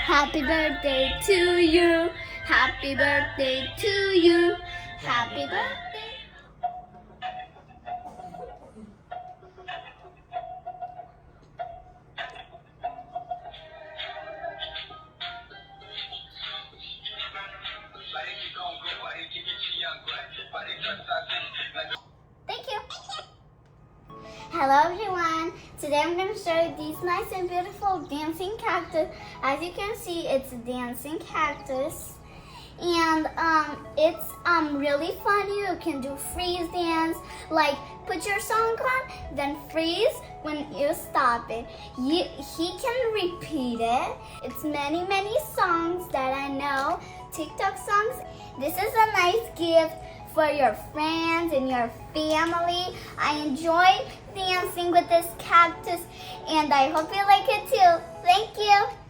Happy birthday to you. Happy birthday to you. Happy birthday. Thank you. Hello everyone. Today I'm going to show you these nice and beautiful dancing cactus. As you can see, it's a dancing cactus. And it's really fun. You can do freeze dance, like put your song on, then freeze when you stop it. He can repeat it. It's many songs that I know, TikTok songs. This is a nice gift for your friends and your family. I enjoy dancing with this cactus and I hope you like it too. Thank you.